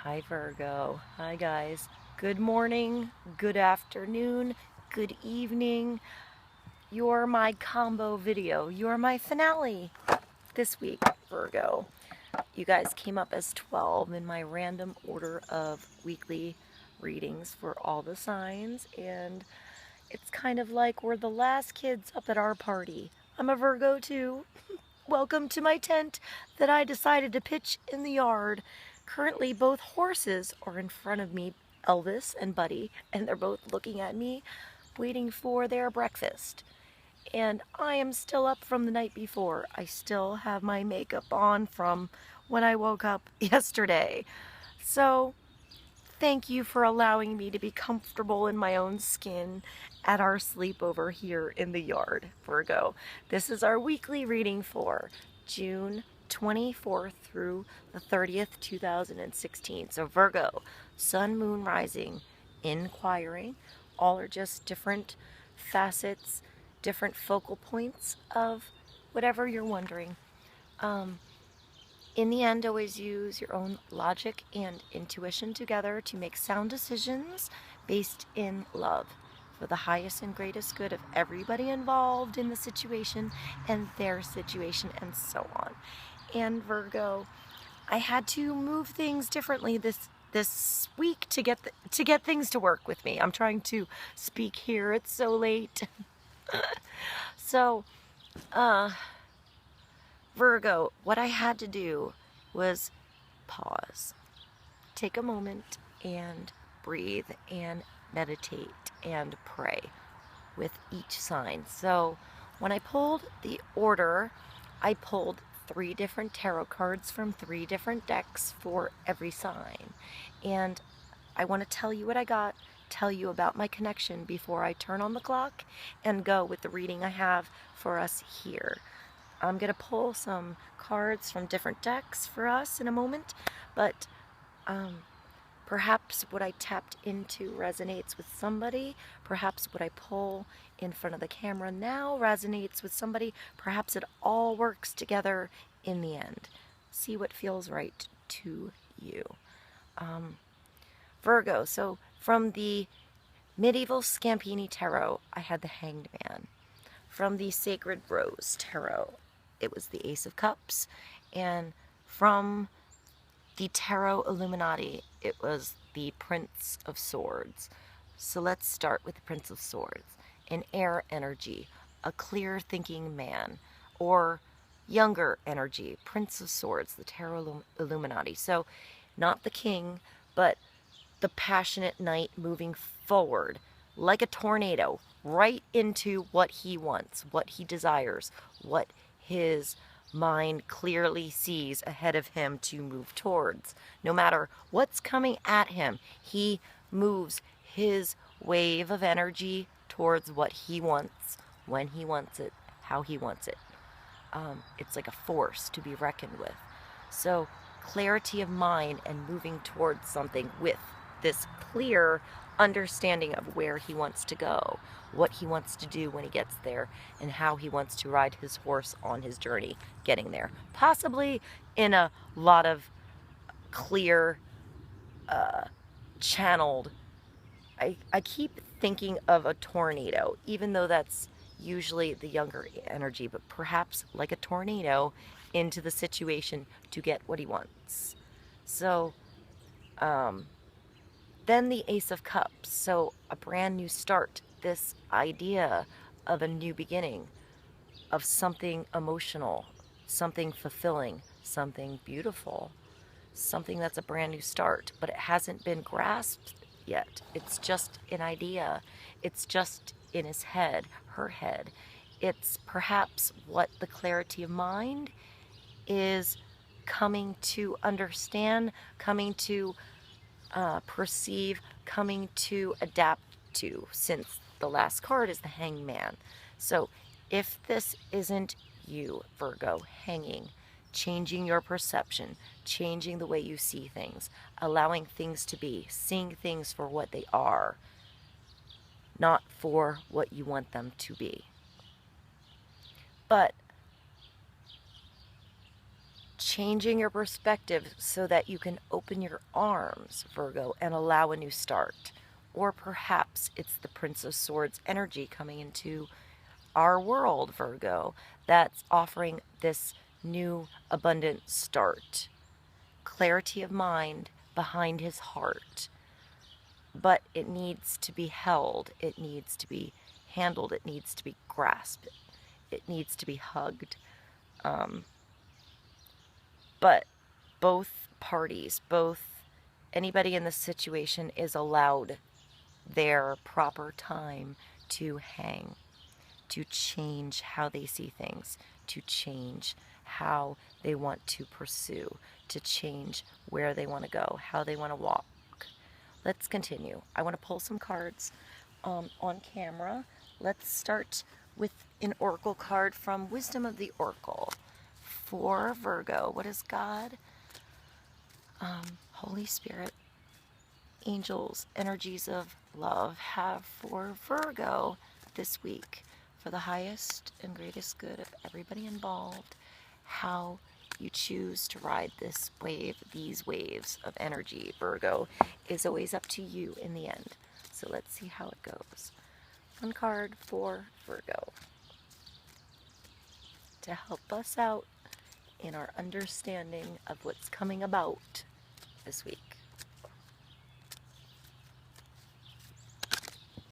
Hi Virgo. Hi guys. Good morning, good afternoon, good evening. You're my combo video. You're my finale this week, Virgo. You guys came up as 12 in my random order of weekly readings for all the signs, and it's kind of like we're the last kids up at our party. I'm a Virgo too. Welcome to my tent that I decided to pitch in the yard. Currently, both horses are in front of me, Elvis and Buddy, and they're both looking at me, waiting for their breakfast. And I am still up from the night before. I still have my makeup on from when I woke up yesterday. So, thank you for allowing me to be comfortable in my own skin at our sleepover here in the yard, Virgo. This is our weekly reading for June 24th through the 30th, 2016. So Virgo, sun, moon, rising, inquiring, all are just different facets, different focal points of whatever you're wondering. In the end, always use your own logic and intuition together to make sound decisions based in love for the highest and greatest good of everybody involved in the situation and their situation and so on. And Virgo, I had to move things differently this week to get things to work with me. I'm trying to speak here. It's so late. So, Virgo, what I had to do was pause, take a moment and breathe and meditate and pray with each sign. So when I pulled the order, I pulled 3 different tarot cards from 3 different decks for every sign. And I want to tell you what I got, tell you about my connection before I turn on the clock and go with the reading I have for us here. I'm going to pull some cards from different decks for us in a moment, but perhaps what I tapped into resonates with somebody. Perhaps what I pull in front of the camera now resonates with somebody. Perhaps it all works together in the end. See what feels right to you. Virgo, so from the Medieval Scampini Tarot, I had the Hanged Man. From the Sacred Rose Tarot, it was the Ace of Cups. And from the Tarot Illuminati, it was the Prince of Swords. So let's start with the Prince of Swords. An air energy, a clear thinking man, or younger energy, Prince of Swords, the Tarot Illuminati. So not the king, but the passionate knight moving forward like a tornado, right into what he wants, what he desires, what his mind clearly sees ahead of him to move towards. No matter what's coming at him, he moves his wave of energy towards what he wants, when he wants it, how he wants it. It's like a force to be reckoned with. So clarity of mind and moving towards something with this clear understanding of where he wants to go, what he wants to do when he gets there, and how he wants to ride his horse on his journey getting there. Possibly in a lot of clear, channeled, I keep thinking of a tornado, even though that's usually the younger energy, but perhaps like a tornado into the situation to get what he wants. So, then the Ace of Cups, so a brand new start, this idea of a new beginning, of something emotional, something fulfilling, something beautiful, something that's a brand new start, but it hasn't been grasped yet. It's just an idea. It's just in his head, her head. It's perhaps what the clarity of mind is coming to understand, coming to perceive, coming to adapt to, since the last card is the Hanged Man. So if this isn't you, Virgo, hanging, changing your perception, changing the way you see things, allowing things to be, seeing things for what they are, not for what you want them to be. But changing your perspective so that you can open your arms, Virgo, and allow a new start. Or perhaps it's the Prince of Swords energy coming into our world, Virgo, that's offering this new abundant start. Clarity of mind behind his heart. But it needs to be held. It needs to be handled. It needs to be grasped. It needs to be hugged. But both parties, anybody in this situation is allowed their proper time to hang, to change how they see things, to change how they want to pursue, to change where they want to go, how they want to walk. Let's continue. I want to pull some cards on camera. Let's start with an oracle card from Wisdom of the Oracle. For Virgo, what is God, Holy Spirit, angels, energies of love have for Virgo this week for the highest and greatest good of everybody involved? How you choose to ride this wave, these waves of energy, Virgo, is always up to you in the end. So let's see how it goes. One card for Virgo to help us out in our understanding of what's coming about this week.